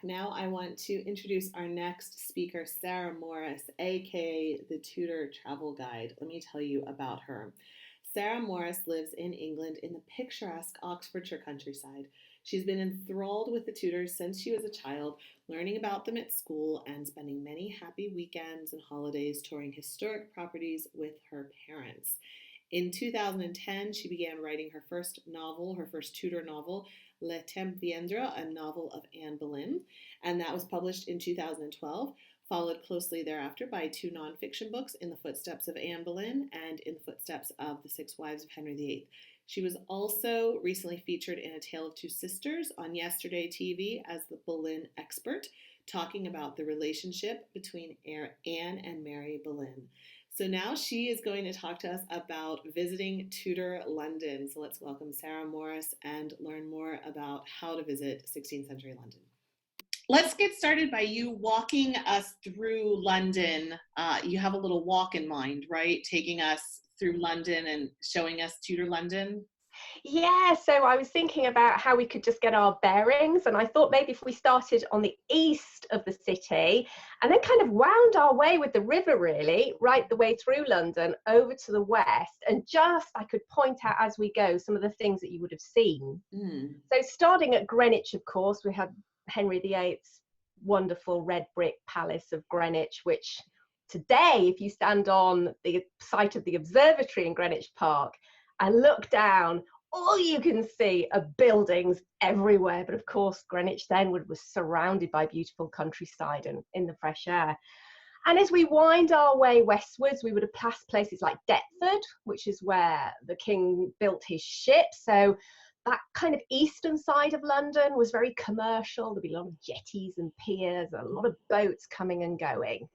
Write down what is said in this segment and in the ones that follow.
Now I want to introduce our next speaker, Sarah Morris, aka the Tudor Travel Guide. Let me tell you about her. Sarah Morris lives in England in the picturesque Oxfordshire countryside. She's been enthralled with the Tudors since she was a child, learning about them at school and spending many happy weekends and holidays touring historic properties with her parents. In 2010, she began writing her first novel, her first Tudor novel, Le Temps Viendra, a novel of Anne Boleyn, and that was published in 2012, followed closely thereafter by two nonfiction books, In the Footsteps of Anne Boleyn and In the Footsteps of the Six Wives of Henry VIII. She was also recently featured in A Tale of Two Sisters on Yesterday TV as the Boleyn expert, talking about the relationship between Anne and Mary Boleyn. So now she is going to talk to us about visiting Tudor London. So let's welcome Sarah Morris and learn more about how to visit 16th century London. Let's get started by you walking us through London. You have a little walk in mind, right? Taking us through London and showing us Tudor London. Yeah, so I was thinking about how we could just get our bearings, and I thought maybe if we started on the east of the city and then kind of wound our way with the river really right the way through London over to the west, and just I could point out as we go some of the things that you would have seen. So starting at Greenwich, of course, we have Henry VIII's wonderful red brick palace of Greenwich, which today, if you stand on the site of the observatory in Greenwich Park and look down, all you can see are buildings everywhere. But of course, Greenwich then was surrounded by beautiful countryside and in the fresh air. And as we wind our way westwards, we would have passed places like Deptford, which is where the king built his ship. So that kind of eastern side of London was very commercial. There'd be a lot of jetties and piers, a lot of boats coming and going.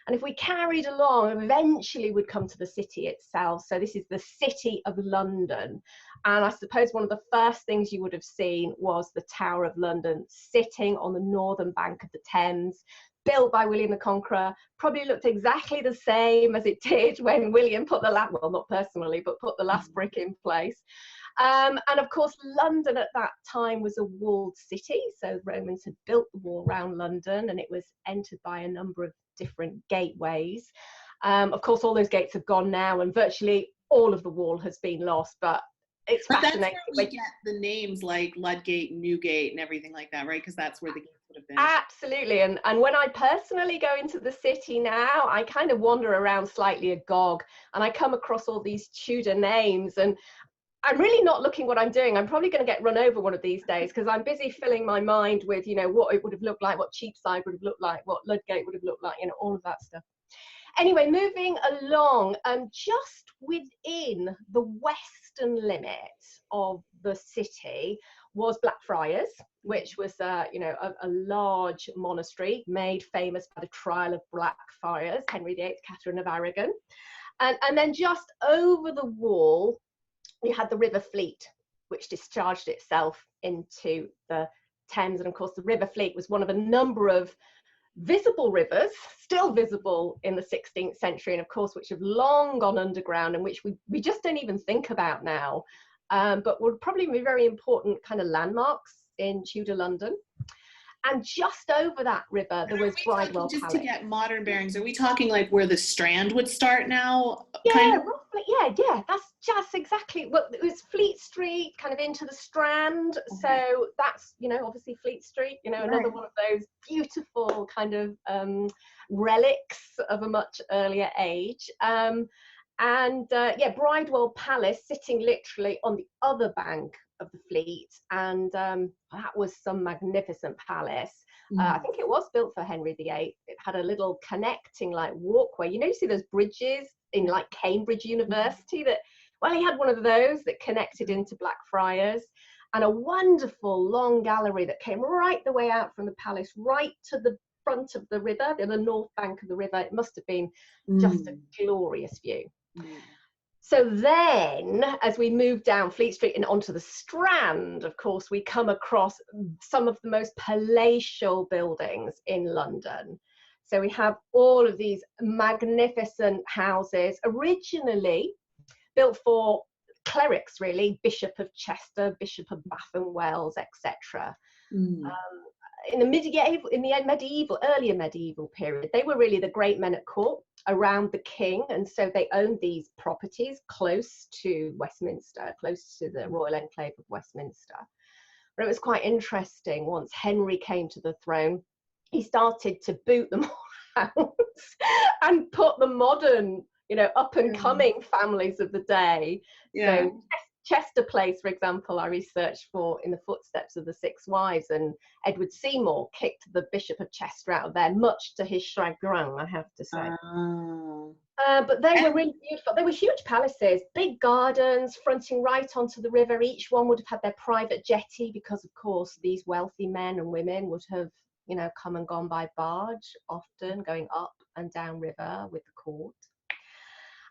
And if we carried along, eventually we'd come to the city itself. So this is the City of London. And I suppose one of the first things you would have seen was the Tower of London, sitting on the northern bank of the Thames, built by William the Conqueror. Probably looked exactly the same as it did when William put the last, well, not personally, but put the last brick in place. And of course, London at that time was a walled city. So Romans had built the wall around London, and it was entered by a number of different gateways. Of course, all those gates have gone now, and virtually all of the wall has been lost. But it's fascinating. That's where we get the names like Ludgate, Newgate, and everything like that, right? Because that's where the gates would have been. Absolutely. And when I personally go into the city now, I kind of wander around slightly agog, and I come across all these Tudor names, and I'm really not looking what I'm doing. I'm probably going to get run over one of these days because I'm busy filling my mind with, you know, what it would have looked like, what Cheapside would have looked like, what Ludgate would have looked like, you know, all of that stuff. Anyway, moving along, just within the western limit of the city was Blackfriars, which was, a large monastery made famous by the trial of Blackfriars, Henry VIII, Catherine of Aragon. And then just over the wall, we had the River Fleet, which discharged itself into the Thames. And of course, the River Fleet was one of a number of visible rivers, still visible in the 16th century, and of course, which have long gone underground and which we just don't even think about now, but would probably be very important kind of landmarks in Tudor London. And just over that river, there was Bridewall Palace. Just to get modern bearings, are we talking like where the Strand would start now? Yeah, roughly, yeah, that's just exactly what it was. Fleet Street, kind of into the Strand. So that's, obviously Fleet Street, another one of those beautiful kind of relics of a much earlier age. Bridewall Palace sitting literally on the other bank of the Fleet, and that was some magnificent palace. I think it was built for Henry VIII. It had a little connecting like walkway. You see those bridges in like Cambridge University he had one of those that connected into Blackfriars, and a wonderful long gallery that came right the way out from the palace, right to the front of the river, the north bank of the river. It must have been just a glorious view. So then, as we move down Fleet Street and onto the Strand, of course, we come across some of the most palatial buildings in London. So we have all of these magnificent houses, originally built for clerics, really, Bishop of Chester, Bishop of Bath and Wells, etc. in the earlier medieval period, they were really the great men at court around the king, and so they owned these properties close to Westminster, close to the royal enclave of Westminster. But it was quite interesting. Once Henry came to the throne, he started to boot them all out and put the modern, up and coming families of the day. Yeah. So Chester Place, for example, I researched for In the Footsteps of the Six Wives, and Edward Seymour kicked the Bishop of Chester out of there, much to his chagrin, I have to say. But they were really beautiful. They were huge palaces, big gardens fronting right onto the river. Each one would have had their private jetty because, of course, these wealthy men and women would have, come and gone by barge, often going up and down river with the court.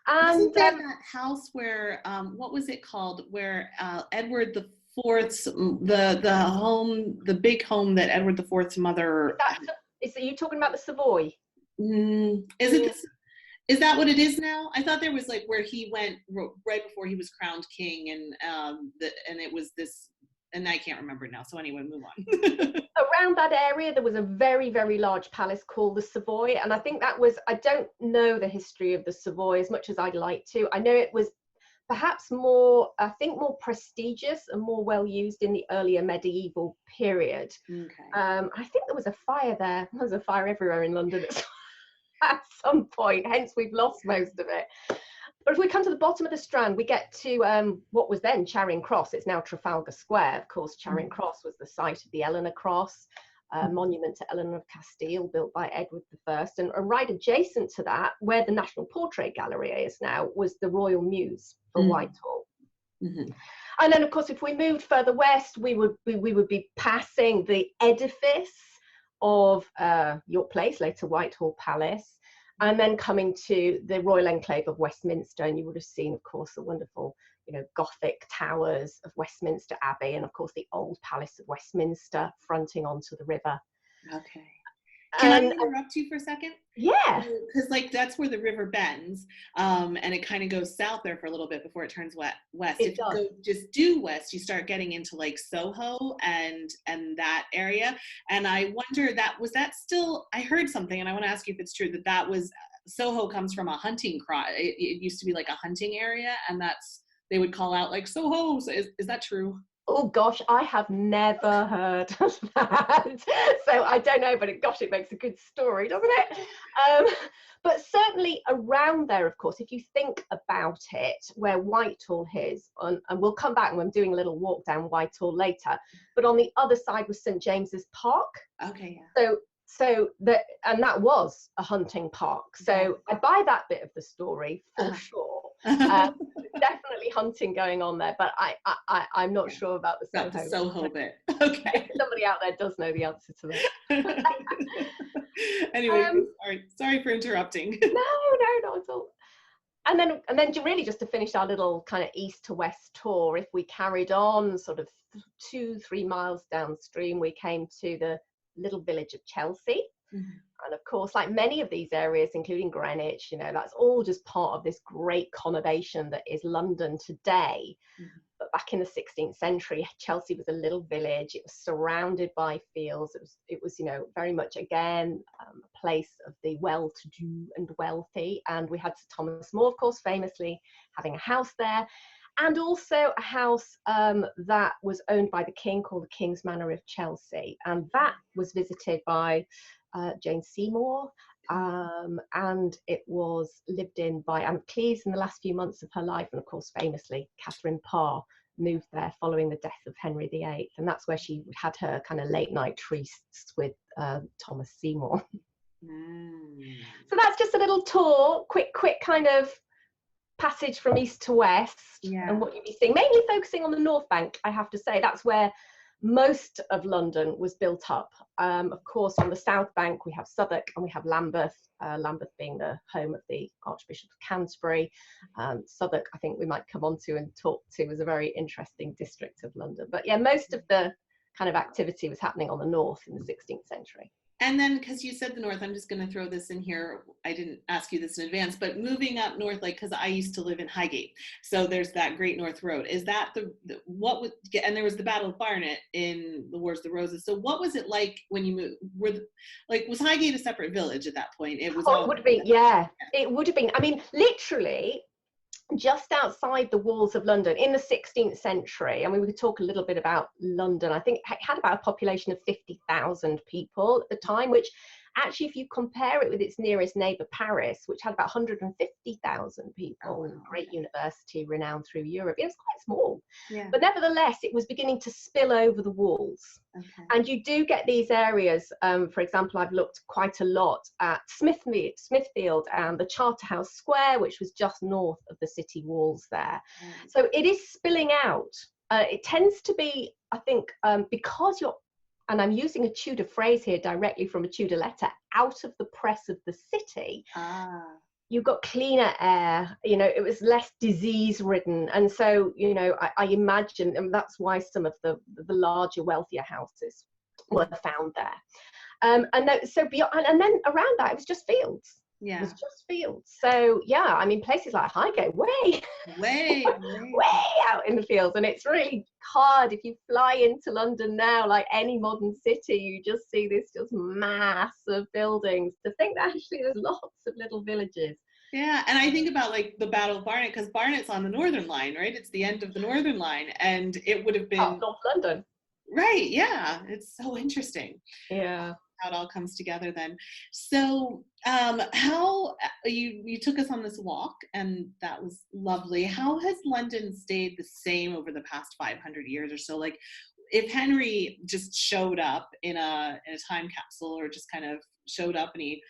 And wasn't there that house where what was it called, where Edward the Fourth's the big home that Edward the Fourth's mother is you talking about the Savoy? Is that what it is now? I thought there was like where he went right before he was crowned king, and it was this, and I can't remember now. So anyway, move on. Around that area, there was a very, very large palace called the Savoy. And I think that was, I don't know the history of the Savoy as much as I'd like to. I know it was perhaps more prestigious and more well used in the earlier medieval period. Okay. I think there was a fire there. There was a fire everywhere in London at some point, hence we've lost most of it. But if we come to the bottom of the Strand, we get to what was then Charing Cross. It's now Trafalgar Square. Of course, Charing Cross was the site of the Eleanor Cross, monument to Eleanor of Castile, built by Edward I. And right adjacent to that, where the National Portrait Gallery is now, was the Royal Mews for Whitehall. And then, of course, if we moved further west, we would be passing the edifice of York Place, later Whitehall Palace, and then coming to the Royal Enclave of Westminster. And you would have seen, of course, the wonderful, Gothic towers of Westminster Abbey, and of course the old Palace of Westminster fronting onto the river. Okay. Can I interrupt you for a second? Yeah. Because that's where the river bends, and it kind of goes south there for a little bit before it turns west. If you go just due west, you start getting into like Soho and that area. And I wonder, was that still, I heard something, and I want to ask you if it's true, that was, Soho comes from a hunting cry. It used to be like a hunting area, and they would call out like Soho. So is that true? Oh gosh, I have never heard of that. So I don't know, but it makes a good story, doesn't it? But certainly around there, of course, if you think about it, where Whitehall is, and we'll come back and I'm doing a little walk down Whitehall later, but on the other side was St. James's Park. Okay, yeah. And that was a hunting park. So I buy that bit of the story for sure. Definitely hunting going on there, but I'm not sure about the Soho bit. Okay. Somebody out there does know the answer to that. Anyway, sorry for interrupting. No, not at all. And then really just to finish our little kind of east to west tour, if we carried on sort of 2-3 miles downstream, we came to the little village of Chelsea. And of course, like many of these areas, including Greenwich, that's all just part of this great conurbation that is London today. But back in the 16th century, Chelsea was a little village. It was surrounded by fields. It was very much, again, a place of the well-to-do and wealthy. And we had Sir Thomas More, of course, famously having a house there. And also a house that was owned by the king called the King's Manor of Chelsea. And that was visited by Jane Seymour, and it was lived in by Anne Cleves in the last few months of her life. And of course, famously, Catherine Parr moved there following the death of Henry VIII. And that's where she had her kind of late night trysts with Thomas Seymour. So that's just a little tour, quick kind of passage from east to west, and what you'd be seeing, mainly focusing on the North Bank, I have to say. That's where most of London was built up. Of course, on the South Bank, we have Southwark and we have Lambeth, Lambeth being the home of the Archbishop of Canterbury. Southwark, I think we might come on to and talk to, was a very interesting district of London. But yeah, most of the kind of activity was happening on the north in the 16th century. And then, because you said the north, I'm just going to throw this in here. I didn't ask you this in advance, but moving up north, like, because I used to live in Highgate, so there's that Great North Road. Is that what would? And there was the Battle of Barnet in the Wars of the Roses. So what was it like when you moved? Was Highgate a separate village at that point? It was. Oh, it would have been, yeah, it would have been. I mean, literally, just outside the walls of London in the 16th century. I mean, we could talk a little bit about London. I think it had about a population of 50,000 people at the time, which actually, if you compare it with its nearest neighbour, Paris, which had about 150,000 people, and a great university renowned through Europe, it was quite small. Yeah. But nevertheless, it was beginning to spill over the walls. Okay. And you do get these areas, for example, I've looked quite a lot at Smithfield and the Charterhouse Square, which was just north of the city walls there. So it is spilling out. It tends to be, I think, because you're, and I'm using a Tudor phrase here directly from a Tudor letter, out of the press of the city. You got cleaner air, you know, it was less disease ridden. And so, you know, I imagine, and that's why some of the larger, wealthier houses were found there. So beyond, and then around that, it was just fields. Yeah. It was just fields. So yeah, I mean, places like Highgate, way out in the fields. And it's really hard if you fly into London now, like any modern city, you just see this just mass of buildings, to think that actually there's lots of little villages. Yeah, and I think about like the Battle of Barnet, because Barnet's on the Northern Line, right? It's the end of the Northern Line, and it would have been North London. Right, yeah. It's so interesting. Yeah. How it all comes together then. So how you took us on this walk, and that was lovely. How has London stayed the same over the past 500 years or so? Like, if Henry just showed up in a time capsule, or just kind of showed up and he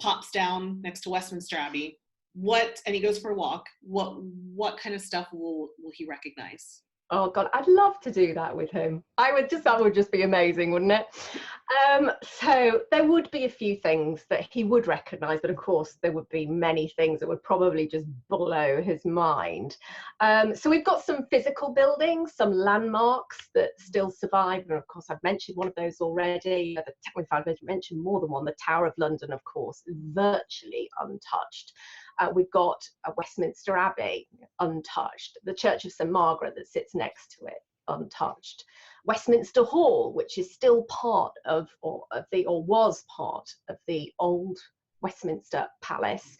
pops down next to Westminster Abbey, and he goes for a walk, what kind of stuff will he recognize? Oh God, I'd love to do that with him. That would just be amazing, wouldn't it? So there would be a few things that he would recognise, but of course there would be many things that would probably just blow his mind. So we've got some physical buildings, some landmarks that still survive, and of course I've mentioned one of those already. I've mentioned more than one. The Tower of London, of course, virtually untouched. We've got Westminster Abbey, untouched. The Church of St Margaret that sits next to it, untouched. Westminster Hall, which is still part of, or was part of the old Westminster Palace.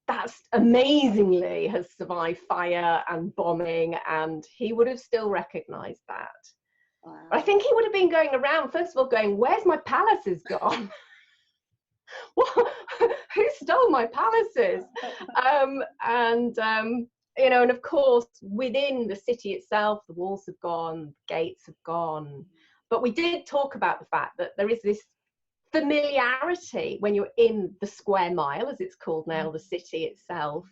That's amazingly has survived fire and bombing, and he would have still recognised that. Wow. I think he would have been going around, first of all, going, "Where's my palaces gone?" Who stole my palaces? You know, and of course, within the city itself, the walls have gone, gates have gone. But we did talk about the fact that there is this familiarity when you're in the square mile, as it's called now, the city itself,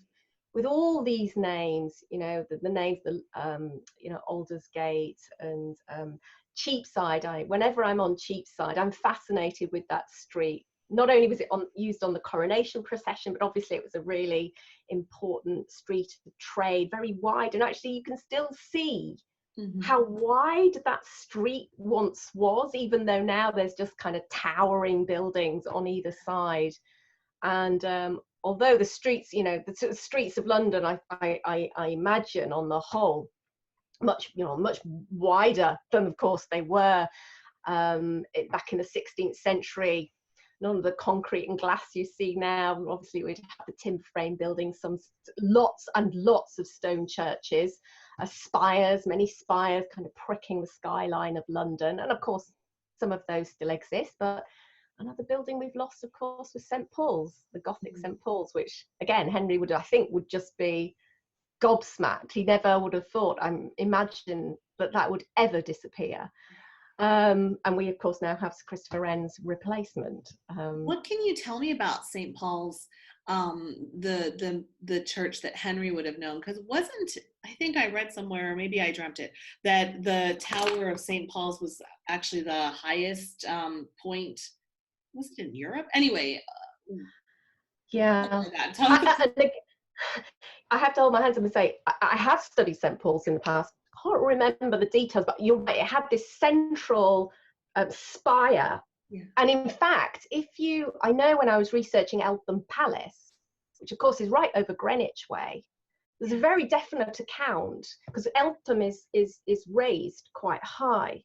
with all these names, you know, the names, you know, Aldersgate and Cheapside. Whenever I'm on Cheapside, I'm fascinated with that street. Not only was it used on the coronation procession, but obviously it was a really important street of trade, very wide. And actually you can still see how wide that street once was, even though now there's just kind of towering buildings on either side. And although the streets, you know, the streets of London, I imagine on the whole, much wider than, of course, they were back in the 16th century. None of the concrete and glass you see now. Obviously, we'd have the timber frame buildings, lots and lots of stone churches, spires, many spires kind of pricking the skyline of London. And of course, some of those still exist. But another building we've lost, of course, was St Paul's, the Gothic St Paul's, which, again, Henry would just be gobsmacked. He never would have thought, imagine that would ever disappear. And we, of course, now have Christopher Wren's replacement. What can you tell me about St. Paul's, the church that Henry would have known? Because I think I read somewhere, or maybe I dreamt it, that the Tower of St. Paul's was actually the highest point. Was it in Europe? Anyway. Yeah. I have to hold my hands up and say, I have studied St. Paul's in the past. I can't remember the details, but you're right, it had this central spire Yeah. And in fact, I know when I was researching Eltham Palace, which of course is right over Greenwich way, there's a very definite account, because Eltham is raised quite high.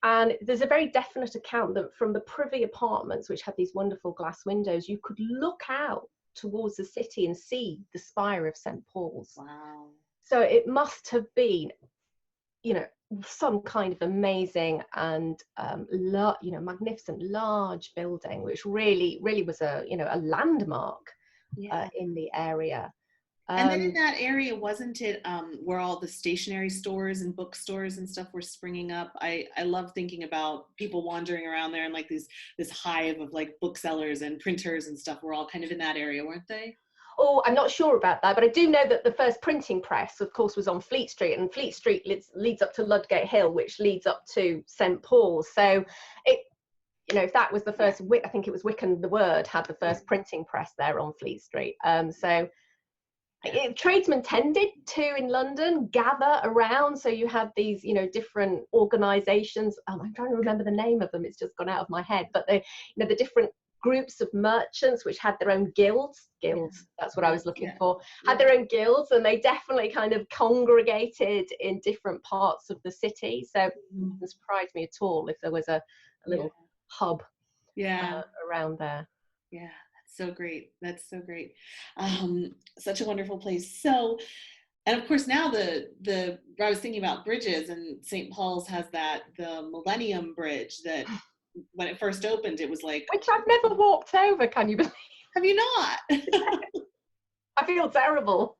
And there's a very definite account that from the privy apartments, which had these wonderful glass windows, you could look out towards the city and see the spire of St. Paul's. Wow. So it must have been, you know, some kind of amazing and magnificent large building, which really was a landmark in the area. And then in that area, wasn't it where all the stationery stores and bookstores and stuff were springing up? I love thinking about people wandering around there, and like this hive of like booksellers and printers and stuff were all kind of in that area, weren't they? Oh, I'm not sure about that, but I do know that the first printing press, of course, was on Fleet Street, and Fleet Street leads up to Ludgate Hill, which leads up to St. Paul's. So if that was the first, I think it was Wickham the Word had the first printing press there on Fleet Street. Tradesmen tended to, in London, gather around. So you had these, different organisations. I'm trying to remember the name of them. It's just gone out of my head. But the different groups of merchants which had their own guilds. That's what I was looking for. Had their own guilds, and they definitely kind of congregated in different parts of the city. So it wouldn't surprise me at all if there was a little hub around there. Yeah. So great. That's so great. Such a wonderful place. So, and of course now I was thinking about bridges, and St. Paul's has the Millennium Bridge that when it first opened, it was like, which I've never walked over. Can you believe? Have you not? I feel terrible.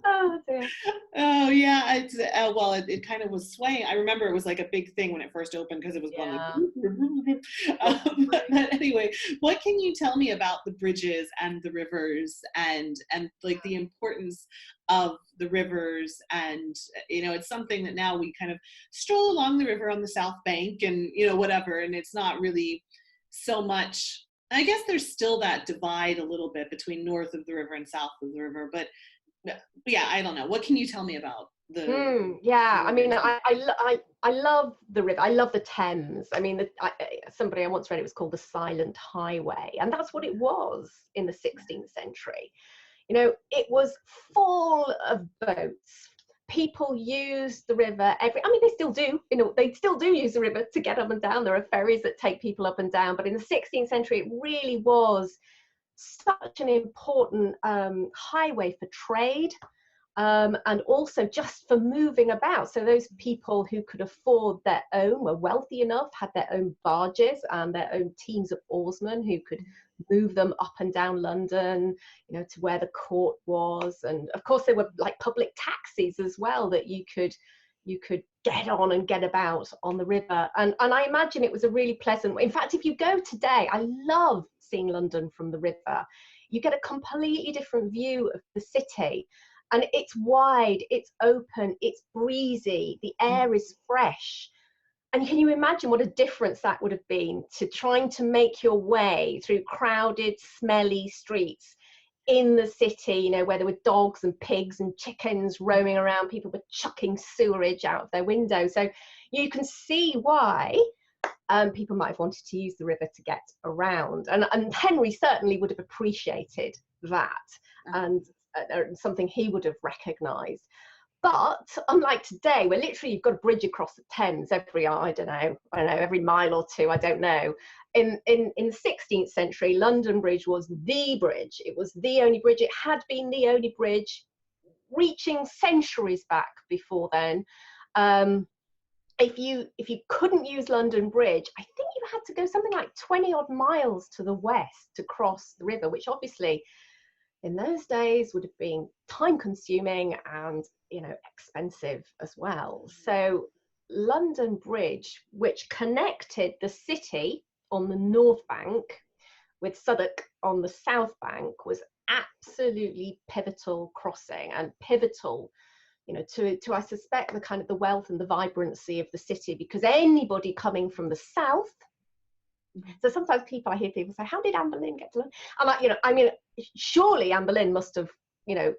Oh dear. Oh yeah, it kind of was swaying. I remember it was like a big thing when it first opened because it was going like. But anyway, what can you tell me about the bridges and the rivers and like the importance of the rivers? And it's something that now we kind of stroll along the river on the south bank and whatever, and it's not really so much. I guess there's still that divide a little bit between north of the river and south of the river, but yeah, I don't know. What can you tell me about the? I mean, I love the river. I love the Thames. I mean, somebody I once read, it was called the Silent Highway, and that's what it was in the 16th century. It was full of boats. People used the river they still do. They still do use the river to get up and down. There are ferries that take people up and down, but in the 16th century, it really was such an important highway for trade, and also just for moving about. So those people who could afford their own, were wealthy enough, had their own barges and their own teams of oarsmen who could move them up and down London, to where the court was. And of course there were like public taxis as well that you could get on and get about on the river. And I imagine it was a really pleasant way. In fact, if you go today, I love seeing London from the river. You get a completely different view of the city. And it's wide, it's open, it's breezy, the air is fresh. And can you imagine what a difference that would have been to trying to make your way through crowded, smelly streets in the city, where there were dogs and pigs and chickens roaming around, people were chucking sewerage out of their windows. So you can see why people might have wanted to use the river to get around. And Henry certainly would have appreciated that, and something he would have recognised. But unlike today, where literally you've got a bridge across the Thames every every mile or two, I don't know. In the 16th century, London Bridge was the bridge. It was the only bridge. It had been the only bridge reaching centuries back before then. If you couldn't use London Bridge, I think you had to go something like 20 odd miles to the west to cross the river, which obviously in those days would have been time consuming and expensive as well. So London Bridge, which connected the city on the north bank with Southwark on the south bank, was absolutely pivotal crossing, and pivotal to I suspect the kind of the wealth and the vibrancy of the city, because anybody coming from the south. So sometimes I hear people say, how did Anne Boleyn get to London? And surely Anne Boleyn must have,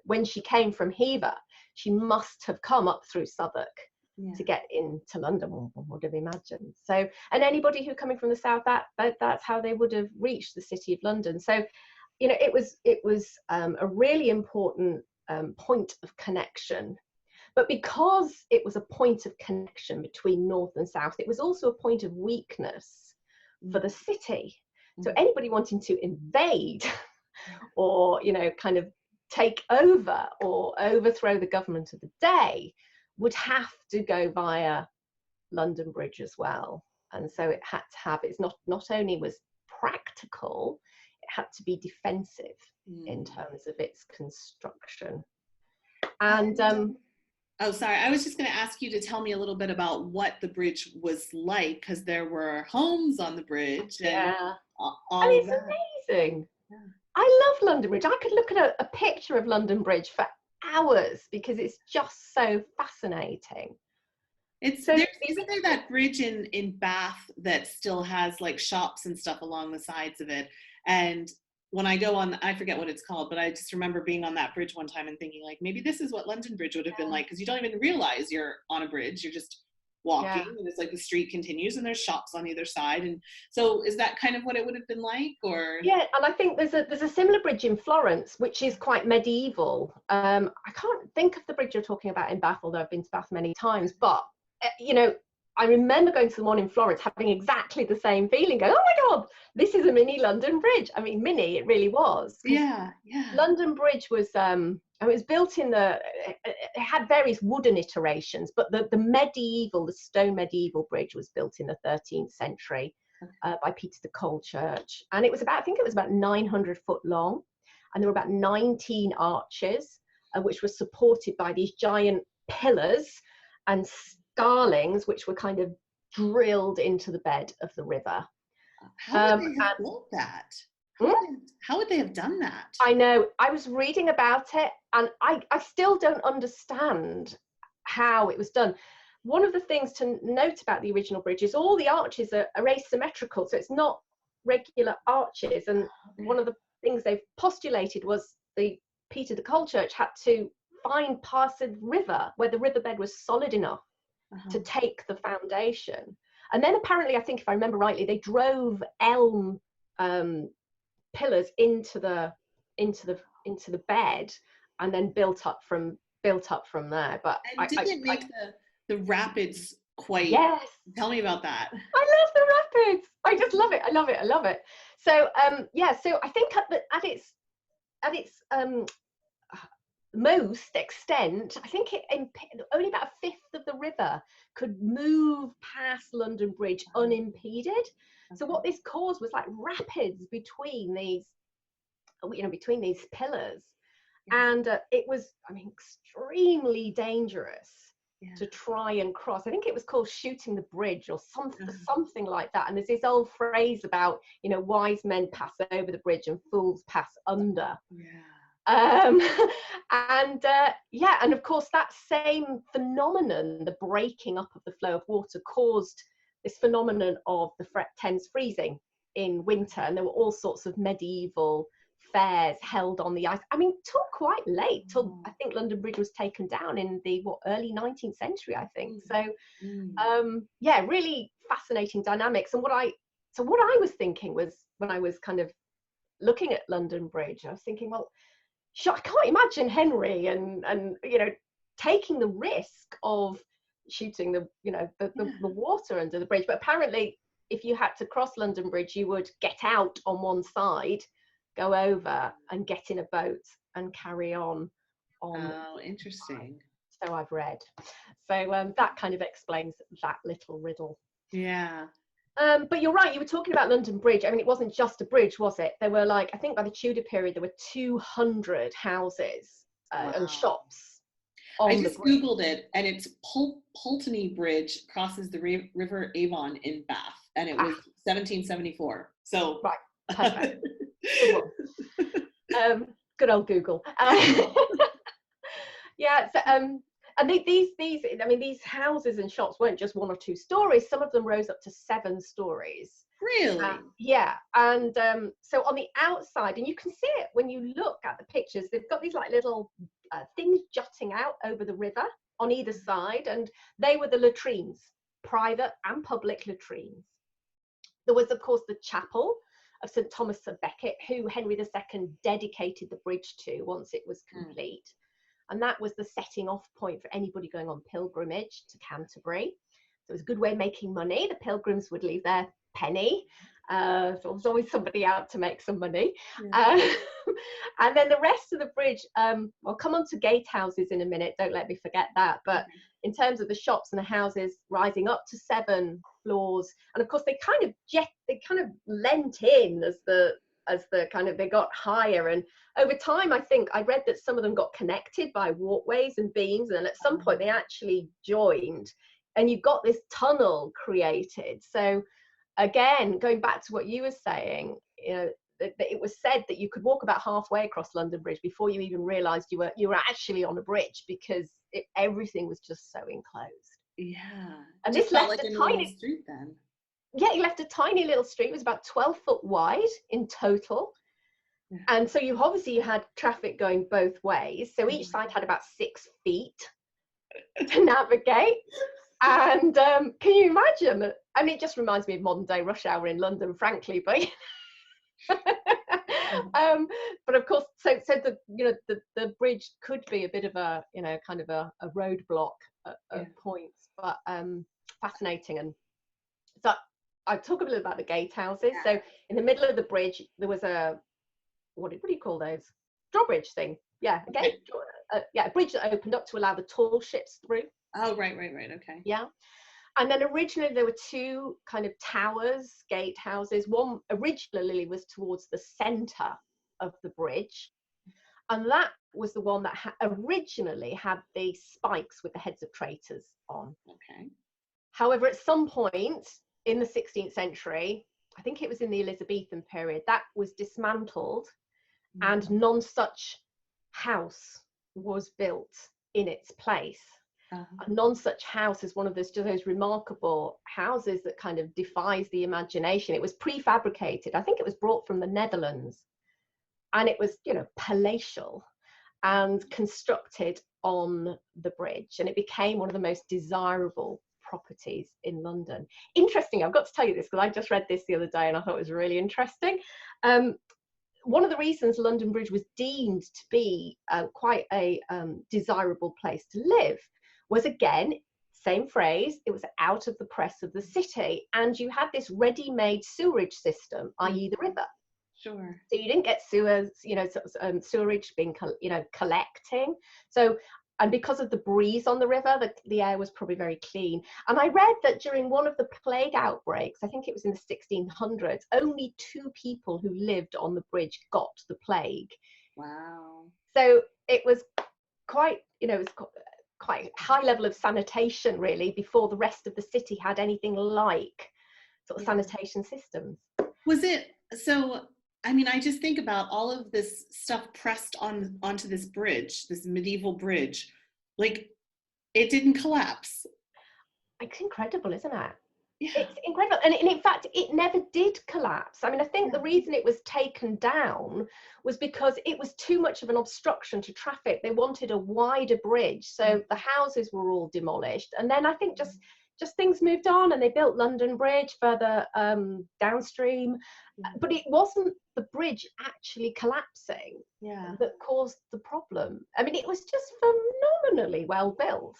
when she came from Hever, she must have come up through Southwark to get into London, one would have imagined. So, and anybody who coming from the south, that's how they would have reached the city of London. So, you know, it was a really important point of connection. But because it was a point of connection between north and south, it was also a point of weakness for the city. So anybody wanting to invade or, you know, kind of take over or overthrow the government of the day would have to go via London Bridge as well. And so it had to have, it's not only was practical, it had to be defensive in terms of its construction. And oh, sorry, I was just going to ask you to tell me a little bit about what the bridge was like, because there were homes on the bridge and all and it's that. amazing. Yeah. I love London Bridge. I could look at a picture of London Bridge for hours because it's just so fascinating. Isn't there that bridge in Bath that still has like shops and stuff along the sides of it? And when I go on, I forget what it's called, but I just remember being on that bridge one time and thinking like, maybe this is what London Bridge would have been like, because you don't even realize you're on a bridge. You're just walking and it's like the street continues and there's shops on either side. And so is that kind of what it would have been like? Or yeah, and I think there's a similar bridge in Florence which is quite medieval. I can't think of the bridge you're talking about in Bath, although I've been to Bath many times, but you know, I remember going to the one in Florence having exactly the same feeling, going, oh my God, this is a mini London Bridge. I mean, mini, it really was. Yeah. London Bridge was, it was built in it had various wooden iterations, but the stone medieval bridge was built in the 13th century by Peter the Colechurch. And it was I think it was about 900 foot long. And there were about 19 arches, which were supported by these giant pillars and starlings, which were kind of drilled into the bed of the river. How would they have built that? How would they have done that? I know. I was reading about it, and I still don't understand how it was done. One of the things to note about the original bridge is all the arches are asymmetrical, so it's not regular arches. And one of the things they've postulated was Peter the Colechurch had to find parts of river where the riverbed was solid enough to take the foundation. And then apparently, I think if I remember rightly, they drove elm pillars into the bed and then built up from there. But didn't it make the rapids quite? Yes. Tell me about that. I love the rapids. I just love it. I love it. So so I think at its most extent, I think only about a fifth of the river could move past London Bridge unimpeded. So what this caused was like rapids between these pillars, and it was, I mean, extremely dangerous to try and cross. I think it was called shooting the bridge or something like that. And there's this old phrase about, you know, wise men pass over the bridge and fools pass under. And of course that same phenomenon, the breaking up of the flow of water, caused this phenomenon of the Thames freezing in winter, and there were all sorts of medieval fairs held on the ice. I mean, till quite late, till I think London Bridge was taken down in the early 19th century, I think. So really fascinating dynamics. And what I was thinking was, when I was kind of looking at London Bridge, I was thinking, well, I can't imagine Henry and you know, taking the risk of shooting the water under the bridge. But apparently, if you had to cross London Bridge, you would get out on one side, go over and get in a boat and carry on. Oh, interesting. So I've read. So that kind of explains that little riddle. Yeah. But you're right, you were talking about London Bridge. I mean, it wasn't just a bridge, was it? There were, like, I think by the Tudor period, there were 200 houses and shops. I just Googled it, and it's Pulteney Bridge crosses the River Avon in Bath, and it was 1774. So right, perfect. Good old Google. Yeah. So and these houses and shops weren't just 1 or 2 stories. Some of them rose up to 7 stories. Really? Yeah. And so on the outside, and you can see it when you look at the pictures, they've got these like little things jutting out over the river. on either side, and they were the latrines, private and public latrines. There was, of course, the chapel of St Thomas of Becket, who Henry II dedicated the bridge to once it was complete. And that was the setting off point for anybody going on pilgrimage to Canterbury. So it was a good way of making money. The pilgrims would leave their penny. So there was always somebody out to make some money. And then the rest of the bridge, I'll come on to gatehouses in a minute, don't let me forget that. But in terms of the shops and the houses rising up to 7 floors, and of course they kind of lent in as the kind of, they got higher, and over time I think I read that some of them got connected by walkways and beams, and at some point they actually joined, and you got this tunnel created. So again, going back to what you were saying, you know, that it was said that you could walk about halfway across London Bridge before you even realised you were actually on a bridge, because everything was just so enclosed. Yeah, and this left like a tiny street then. Yeah, you left a tiny little street. It was about 12 foot wide in total. Yeah. And so you had traffic going both ways. So each side had about 6 feet to navigate. And can you imagine? I mean, it just reminds me of modern day rush hour in London, frankly. But but of course, so the bridge could be a bit of a kind of a roadblock at points, but fascinating. And so I'll talk a little about the gatehouses. Yeah. So in the middle of the bridge, there was a, what do you call those? Drawbridge thing. Yeah, a gate. A bridge that opened up to allow the tall ships through. Oh, right. Okay. Yeah. And then originally there were 2 kind of towers, gatehouses. One originally was towards the centre of the bridge. And that was the one that originally had the spikes with the heads of traitors on. Okay. However, at some point in the 16th century, I think it was in the Elizabethan period, that was dismantled, and none such house was built in its place. A none such house is one of those remarkable houses that kind of defies the imagination. It was prefabricated. I think it was brought from the Netherlands, and it was, palatial and constructed on the bridge, and it became one of the most desirable properties in London. Interesting, I've got to tell you this because I just read this the other day and I thought it was really interesting. One of the reasons London Bridge was deemed to be quite a desirable place to live was, again, same phrase, it was out of the press of the city, and you had this ready-made sewerage system, i.e. the river. Sure. So you didn't get sewers, sewerage being, collecting. So, and because of the breeze on the river, the air was probably very clean. And I read that during one of the plague outbreaks, I think it was in the 1600s, only 2 people who lived on the bridge got the plague. Wow. So it was quite, quite high level of sanitation, really, before the rest of the city had anything like sort of sanitation systems. Was it, so, I mean, I just think about all of this stuff pressed onto this bridge, this medieval bridge, like, it didn't collapse. It's incredible, isn't it? Yeah. It's incredible. And in fact, it never did collapse. I mean, I think the reason it was taken down was because it was too much of an obstruction to traffic. They wanted a wider bridge. So the houses were all demolished. And then I think just things moved on, and they built London Bridge further downstream. But it wasn't the bridge actually collapsing that caused the problem. I mean, it was just phenomenally well built.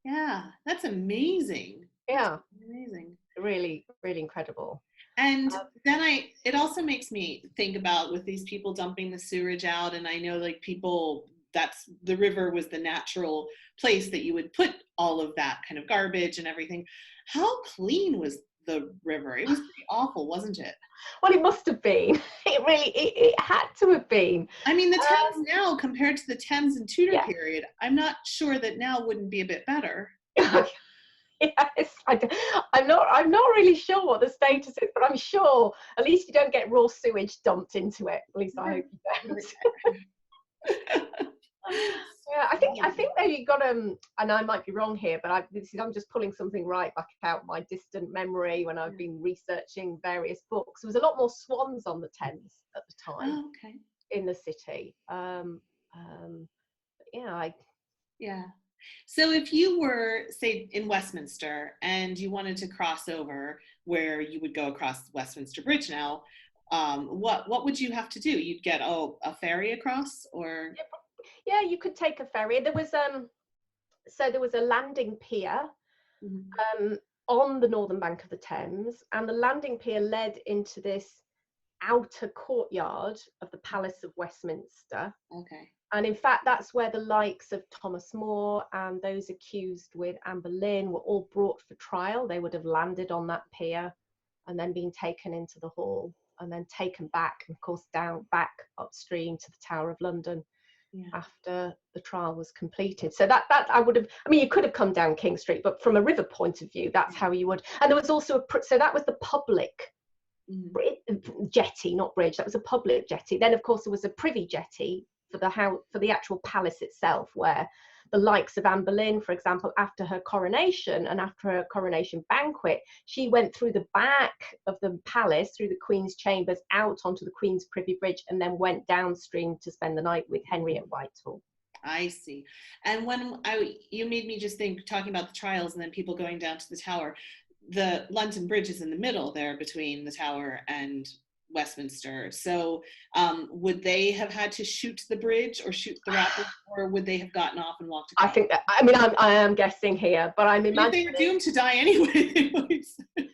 Yeah, that's amazing. Yeah. That's amazing. Really, really incredible. And then it also makes me think about, with these people dumping the sewage out, and I know, like, the river was the natural place that you would put all of that kind of garbage and everything. How clean was the river? It was pretty awful, wasn't it? Well, it must have been. It had to have been. I mean, the Thames now, compared to the Thames in Tudor period, I'm not sure that now wouldn't be a bit better. Yes, I'm not really sure what the status is, but I'm sure at least you don't get raw sewage dumped into it. At least I hope you don't. Yeah, I think though you got and I might be wrong here, but I'm just pulling something right back out my distant memory when I've been researching various books. There was a lot more swans on the Thames at the time. Oh, okay. In the city. So if you were, say, in Westminster and you wanted to cross over where you would go across Westminster Bridge now, what would you have to do? You'd get a ferry across, or Yeah, you could take a ferry. So there was a landing pier Mhm. um, on the northern bank of the Thames, and the landing pier led into this outer courtyard of the Palace of Westminster. Okay. And in fact, that's where the likes of Thomas More and those accused with Anne Boleyn were all brought for trial. They would have landed on that pier and then been taken into the hall and then taken back, and of course, down back upstream to the Tower of London Yeah. after the trial was completed. So that I would have, I mean, you could have come down King Street, but from a river point of view, that's how you would. And there was also so that was the public jetty, not bridge. That was a public jetty. Then, of course, there was a privy jetty for the actual palace itself, where the likes of Anne Boleyn, for example, after her coronation and after her coronation banquet, she went through the back of the palace, through the Queen's chambers, out onto the Queen's Privy Bridge, and then went downstream to spend the night with Henry at Whitehall. I see. And you made me just think, talking about the trials and then people going down to the Tower, the London Bridge is in the middle there between the Tower and Westminster. So would they have had to shoot the bridge or shoot the rapids, or would they have gotten off and walked across? I think that, I mean, I am guessing here, but I'm imagining they were doomed to die anyway.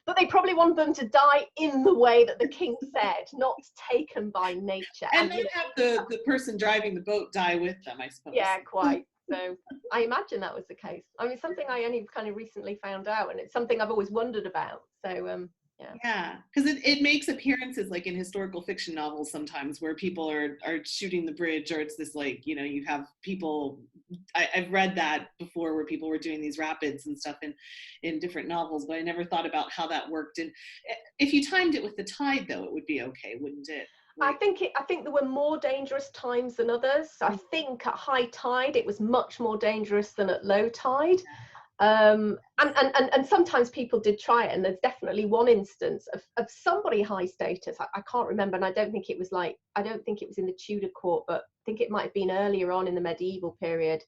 But they probably want them to die in the way that the king said, not taken by nature. And then have the person driving the boat die with them, I suppose. Yeah, quite. So I imagine that was the case. I mean, something I only kind of recently found out, and it's something I've always wondered about. So yeah, because it makes appearances like in historical fiction novels sometimes, where people are shooting the bridge, or it's this, like, you have people, I've read that before, where people were doing these rapids and stuff in different novels, but I never thought about how that worked. And if you timed it with the tide, though, it would be okay, wouldn't it? I think there were more dangerous times than others. I think at high tide it was much more dangerous than at low tide. And sometimes people did try it, and there's definitely one instance of somebody high status. I can't remember, and I don't think it was in the Tudor court, but I think it might have been earlier on in the medieval period.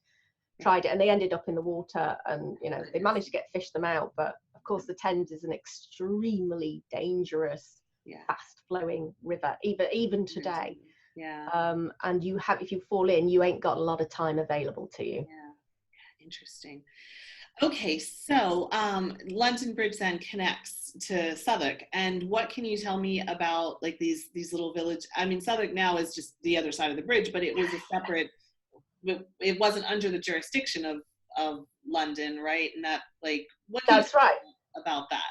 Tried it, and they ended up in the water, and they managed to get them out. But of course, the Thames is an extremely dangerous, fast flowing river, even today. Yeah. And if you fall in, you ain't got a lot of time available to you. Yeah. Interesting. Okay, so London Bridge then connects to Southwark, and what can you tell me about, like, these little village? I mean, Southwark now is just the other side of the bridge, but it was a separate. It wasn't under the jurisdiction of London, right? And that, like, what? That's right. About that.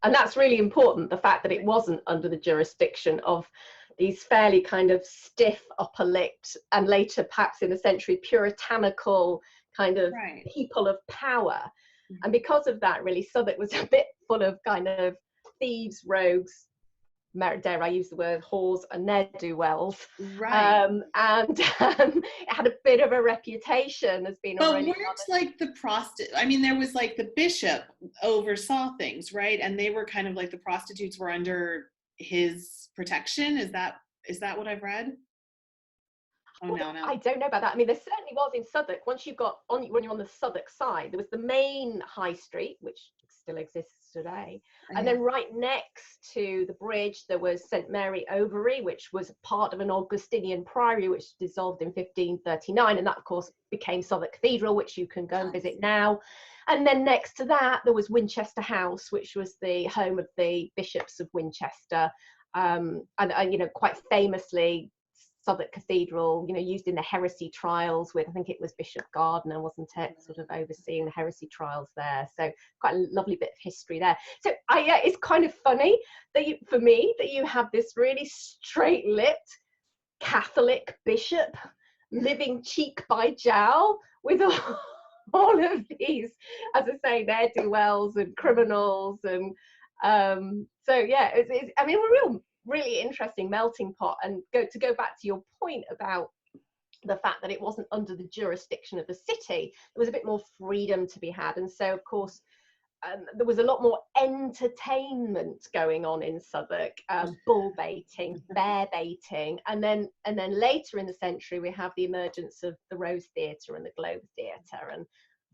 And that's really important, the fact that it wasn't under the jurisdiction of these fairly kind of stiff, upper-lipped, and later, perhaps in the century, puritanical kind of people of power. And because of that, really, Southwark was a bit full of kind of thieves, rogues, dare I use the word, whores and ne'er-do-wells. Right. And it had a bit of a reputation as being but weren't like the I mean, there was like the bishop oversaw things, right? And they were kind of like, the prostitutes were under his protection. Is that what I've read? Oh, no. I don't know about that. I mean, there certainly was in Southwark. When you're on the Southwark side, there was the main high street, which still exists today. And then right next to the bridge, there was St. Mary Overy, which was part of an Augustinian priory, which dissolved in 1539. And that, of course, became Southwark Cathedral, which you can go and visit now. And then next to that, there was Winchester House, which was the home of the bishops of Winchester. And quite famously, Southwark Cathedral, used in the heresy trials with, I think it was Bishop Gardiner, wasn't it, sort of overseeing the heresy trials there. So quite a lovely bit of history there. So it's kind of funny for me that you have this really straight-lipped Catholic bishop living cheek by jowl with all of these, as I say, ne'er-do-wells and criminals. And it's I mean, a really interesting melting pot. And to go back to your point about the fact that it wasn't under the jurisdiction of the city, there was a bit more freedom to be had. And so, of course, there was a lot more entertainment going on in Southwark, bull baiting, bear baiting, and then later in the century we have the emergence of the Rose Theatre and the Globe Theatre, and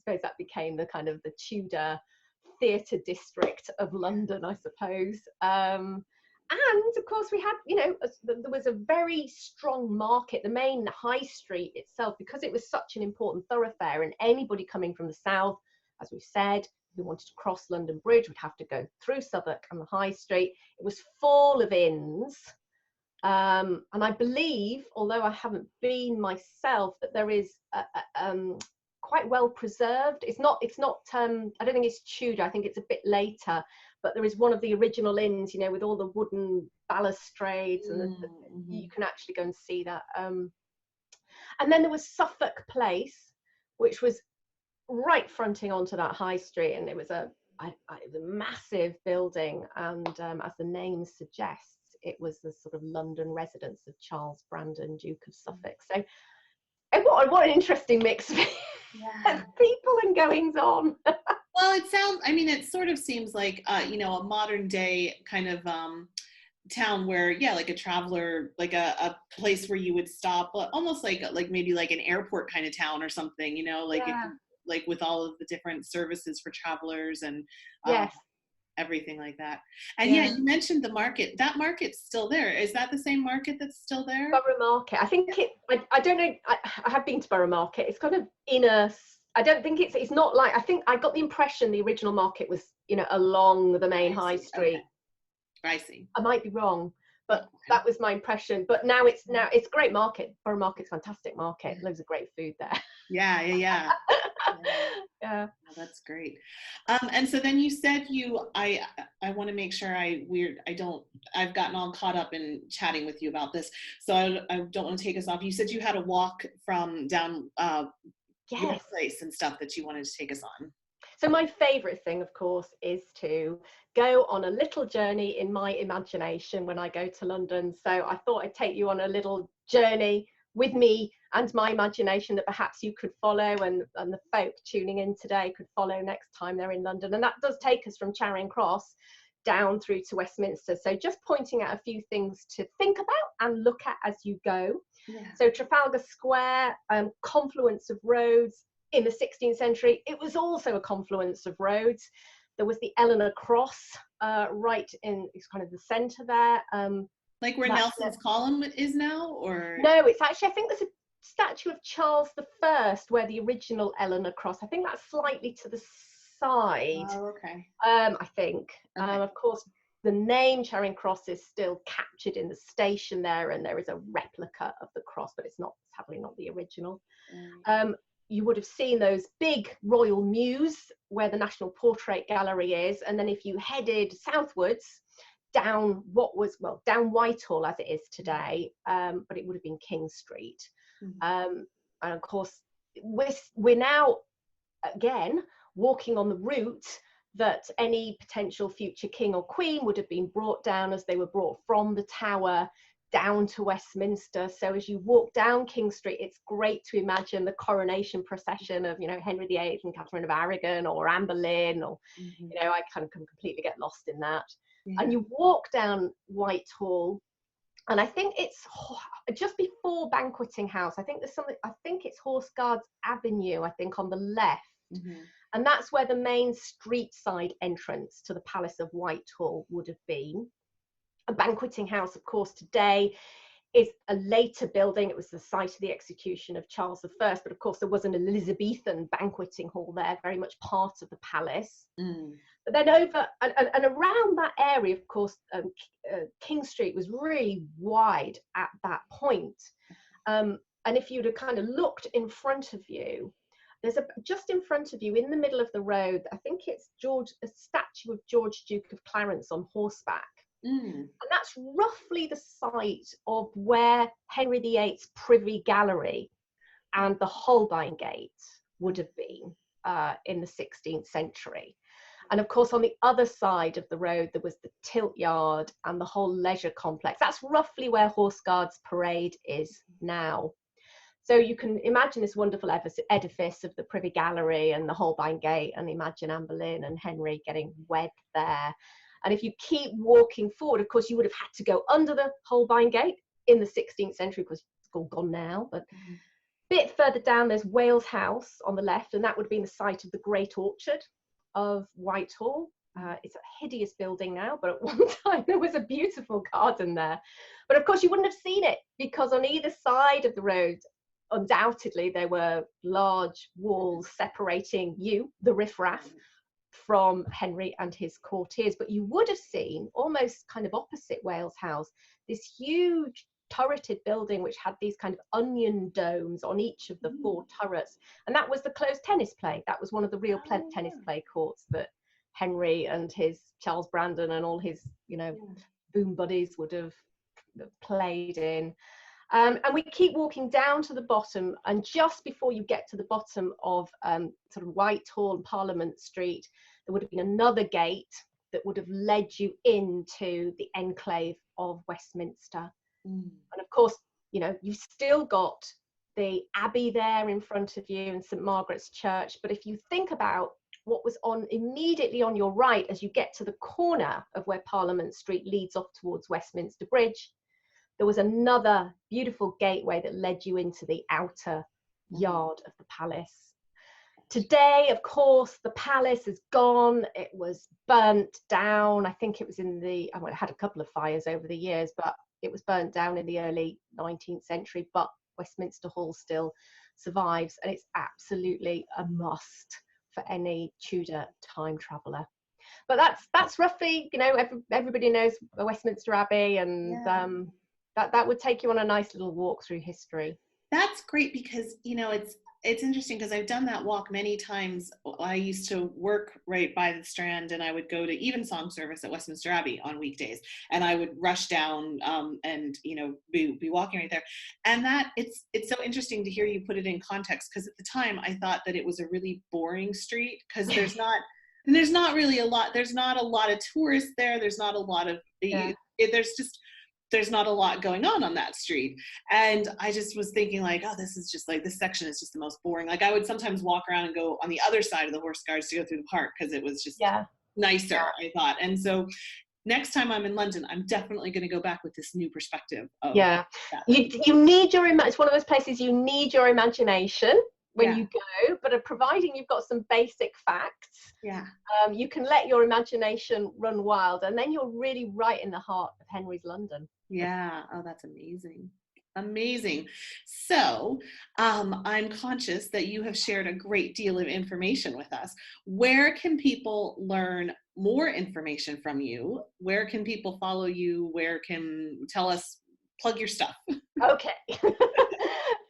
suppose that became the kind of the Tudor theatre district of London, I suppose. And of course we had, there was a very strong market, the main high street itself, because it was such an important thoroughfare, and anybody coming from the south, as we've said, who wanted to cross London Bridge would have to go through Southwark and the high street. It was full of inns. And I believe, although I haven't been myself, that there is quite well preserved. It's not I don't think it's Tudor, I think it's a bit later, but there is one of the original inns, with all the wooden balustrades, and you can actually go and see that. And then there was Suffolk Place, which was right fronting onto that high street, and it was a massive building, and as the name suggests, it was the sort of London residence of Charles Brandon, Duke of Suffolk. So what an interesting mix of people and goings on. Well, it sort of seems like, a modern day kind of town where, like a traveler, like a place where you would stop, almost like maybe like an airport kind of town or something, like with all of the different services for travelers and everything like that. And you mentioned the market. That market's still there. Is that the same market that's still there? Borough Market. I think I don't know. I have been to Borough Market. It's kind of I don't think it's not like, I think I got the impression the original market was, along the main high street. Okay. I see. I might be wrong, but that was my impression. But now it's a great market. Borough Market's a fantastic market. Loads of great food there. Yeah. Yeah. Oh, that's great. And so then you said I want to make sure I've gotten all caught up in chatting with you about this, so I don't want to take us off. You said you had a walk from down your place and stuff that you wanted to take us on. So my favourite thing, of course, is to go on a little journey in my imagination when I go to London. So I thought I'd take you on a little journey with me and my imagination that perhaps you could follow, and the folk tuning in today could follow next time they're in London. And that does take us from Charing Cross down through to Westminster. So just pointing out a few things to think about and look at as you go. Yeah. So Trafalgar Square, confluence of roads. In the 16th century, it was also a confluence of roads. There was the Eleanor Cross right in, it's kind of the centre there. Like where Nelson's Column is now, or? No, it's actually, I think there's a statue of Charles I where the original Eleanor Cross, I think that's slightly to the side. Oh, okay. I think. Okay. Of course, the name Charing Cross is still captured in the station there, and there is a replica of the cross, but it's sadly not the original. You would have seen those big royal mews where the National Portrait Gallery is, and then if you headed southwards down down Whitehall as it is today, but it would have been King Street. And of course we're now again walking on the route that any potential future king or queen would have been brought down, as they were brought from the Tower down to Westminster. So as you walk down King Street, it's great to imagine the coronation procession of, Henry VIII and Catherine of Aragon, or Anne Boleyn, or, I kind of can completely get lost in that. Yeah. And you walk down Whitehall, and I think it's just before Banqueting House. I think it's Horse Guards Avenue, I think, on the left. And that's where the main street side entrance to the Palace of Whitehall would have been. A Banqueting House, of course, today is a later building. It was the site of the execution of Charles I, but of course there was an Elizabethan banqueting hall there, very much part of the palace. But then over and around that area, of course, King Street was really wide at that point. And if you'd have kind of looked in front of you, there's just in front of you, in the middle of the road, I think it's a statue of George, Duke of Clarence on horseback. And that's roughly the site of where Henry VIII's Privy Gallery and the Holbein Gate would have been in the 16th century. And of course, on the other side of the road, there was the Tilt Yard and the whole leisure complex. That's roughly where Horse Guards Parade is now. So you can imagine this wonderful edifice of the Privy Gallery and the Holbein Gate, and imagine Anne Boleyn and Henry getting wed there. And if you keep walking forward, of course, you would have had to go under the Holbein Gate in the 16th century, because it's all gone now. But Bit further down, there's Wales House on the left, and that would have been the site of the Great Orchard of Whitehall. It's a hideous building now, but at one time there was a beautiful garden there. But of course, you wouldn't have seen it because on either side of the road, undoubtedly, there were large walls separating you, the riffraff, from Henry and his courtiers. But you would have seen, almost kind of opposite Wales House, this huge turreted building which had these kind of onion domes on each of the four turrets, and that was the closed tennis play. That was one of the real tennis play courts that Henry and his Charles Brandon and all his, you know, boom buddies would have played in. And we keep walking down to the bottom, and just before you get to the bottom of sort of Whitehall and Parliament Street, there would have been another gate that would have led you into the enclave of Westminster. And of course, you know, you've still got the Abbey there in front of you and St Margaret's Church. But if you think about what was on immediately on your right as you get to the corner of where Parliament Street leads off towards Westminster Bridge, there was another beautiful gateway that led you into the outer yard of the palace. Today, of course, the palace is gone. It was burnt down. I think it was in the, well, it had a couple of fires over the years, but it was burnt down in the early 19th century, but Westminster Hall still survives, and it's absolutely a must for any Tudor time traveller. But that's roughly, you know, everybody knows Westminster Abbey, and that would take you on a nice little walk through history. That's great because, you know, it's interesting because I've done that walk many times. I used to work right by the Strand, and I would go to evensong service at Westminster Abbey on weekdays, and I would rush down and, you know, be walking right there. And that it's so interesting to hear you put it in context, because at the time I thought that it was a really boring street because there's not really a lot. There's not a lot of tourists there. There's not a lot of there's not a lot going on that street. And I just was thinking like, oh, this is just like, this section is just the most boring. Like I would sometimes walk around and go on the other side of the Horse Guards to go through the park because it was just nicer, I thought. And so next time I'm in London, I'm definitely going to go back with this new perspective. You need your, it's one of those places you need your imagination when you go, but providing you've got some basic facts, you can let your imagination run wild, and then you're really right in the heart of Henry's London. Oh, that's amazing. So I'm conscious that you have shared a great deal of information with us. Where can people learn more information from you? Where can people follow you? Where can plug your stuff? Okay.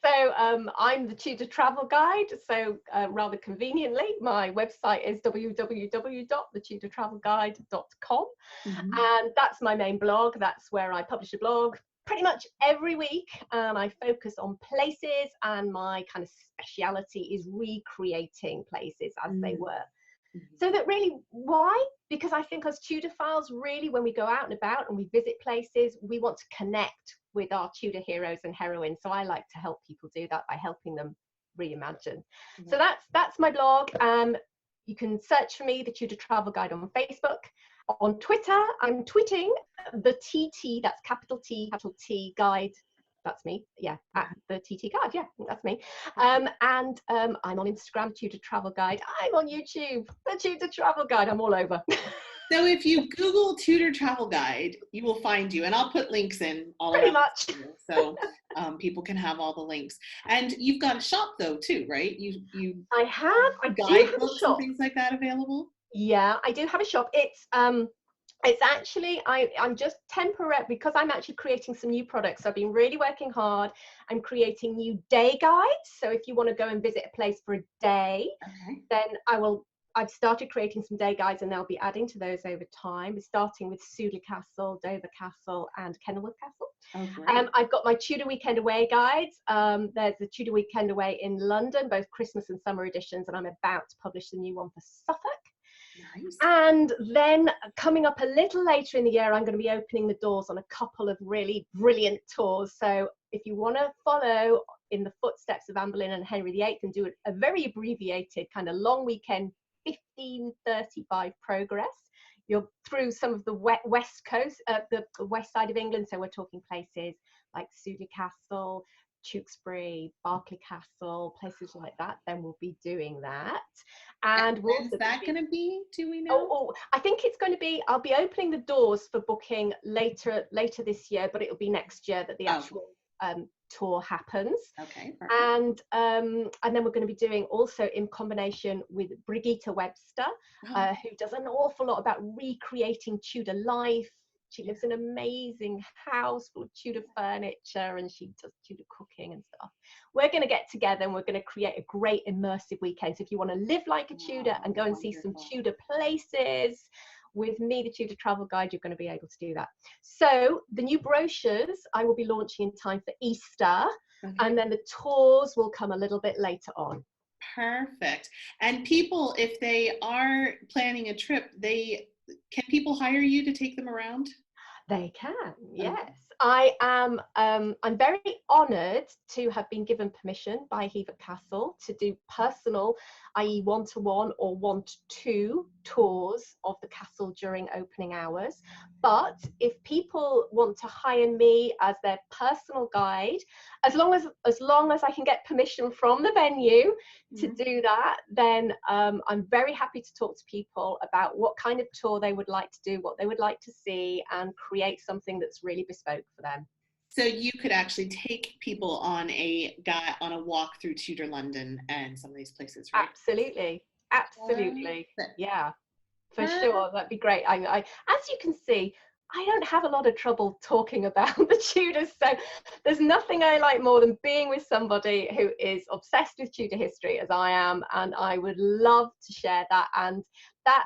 So I'm the Tudor Travel Guide. So rather conveniently, my website is www.thetudortravelguide.com. And that's my main blog. That's where I publish a blog pretty much every week. And I focus on places, and my kind of speciality is recreating places as they were. So that really, why? Because I think as Tudophiles, really, when we go out and about and we visit places, we want to connect with our Tudor heroes and heroines. So I like to help people do that by helping them reimagine. So that's my blog. You can search for me, the Tudor Travel Guide, on Facebook. On Twitter, I'm tweeting the TT, that's capital T Guide. That's me, at the TT Guide, that's me. And I'm on Instagram, Tudor Travel Guide. I'm on YouTube, the Tudor Travel Guide. I'm all over. So if you Google Tudor Travel Guide, you will find you, and I'll put links in all pretty much. So people can have all the links. And you've got a shop though too, right? I do have a shop. And things like that available. Yeah, I do have a shop. It's actually, I'm just temporary, because I'm actually creating some new products. I've been really working hard. I'm creating new day guides. So if you want to go and visit a place for a day, then I've started creating some day guides, and they'll be adding to those over time. We're starting with Sudley Castle, Dover Castle, and Kenilworth Castle. I've got my Tudor Weekend Away guides. There's the Tudor Weekend Away in London, both Christmas and summer editions, and I'm about to publish the new one for Suffolk. Nice. And then coming up a little later in the year, I'm going to be opening the doors on a couple of really brilliant tours. So if you want to follow in the footsteps of Anne Boleyn and Henry VIII and do a very abbreviated kind of long weekend 1535 progress, you're through some of the west coast, the west side of England. So we're talking places like Sudley Castle, Tewkesbury, Berkeley Castle, places like that, then we'll be doing that. And we'll when's that going to be? Do we know? Oh, I think it's going to be, I'll be opening the doors for booking later this year, but it'll be next year that the actual tour happens. Okay, perfect. And then we're going to be doing also in combination with Brigitte Webster, who does an awful lot about recreating Tudor life. She lives in an amazing house full of Tudor furniture, and she does Tudor cooking and stuff. We're going to get together and we're going to create a great immersive weekend. So if you want to live like a Tudor and go and see some Tudor places with me, the Tudor Travel Guide, you're going to be able to do that. So the new brochures I will be launching in time for Easter, and then the tours will come a little bit later on. Perfect. And people, if they are planning a trip, can people hire you to take them around? They can, yes. I'm very honoured to have been given permission by Hever Castle to do personal, i.e. one-to-one or one-to-two tours of the castle during opening hours. But if people want to hire me as their personal guide, as long as I can get permission from the venue to do that, then I'm very happy to talk to people about what kind of tour they would like to do, what they would like to see, and create something that's really bespoke for them. So you could actually take people on a walk through Tudor London and some of these places, right? Absolutely. Yeah, for sure. That'd be great. I as you can see, I don't have a lot of trouble talking about the Tudors, so there's nothing I like more than being with somebody who is obsessed with Tudor history as I am, and I would love to share that, and that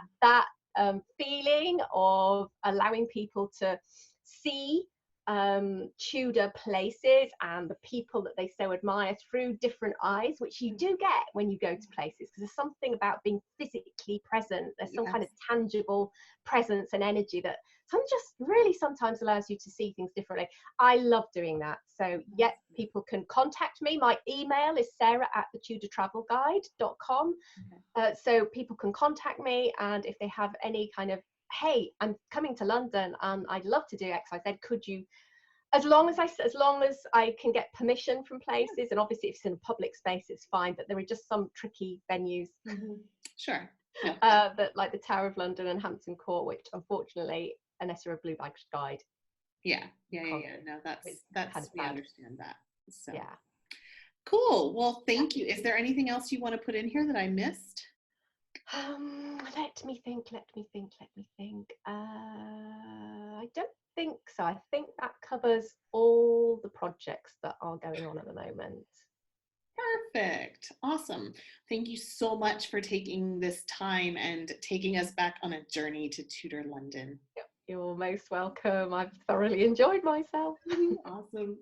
feeling of allowing people to see Tudor places and the people that they so admire through different eyes, which you do get when you go to places, because there's something about being physically present. There's some kind of tangible presence and energy that sometimes allows you to see things differently. I love doing that. So people can contact me. My email is sarah@thetudortravelguide.com. So people can contact me, and if they have any kind of, hey, I'm coming to London and I'd love to do X, Y, Z, could you, as long as I can get permission from places, and obviously if it's in a public space it's fine, but there are just some tricky venues. Sure. That, like the Tower of London and Hampton Court, which unfortunately, unless you're a blue badge guide. No, that's we understand that. So yeah. Cool. Well, thank you. Is there anything else you want to put in here that I missed? Let me think. I don't think so. I think that covers all the projects that are going on at the moment. Perfect. Awesome. Thank you so much for taking this time and taking us back on a journey to Tudor London. You're most welcome. I've thoroughly enjoyed myself. Awesome.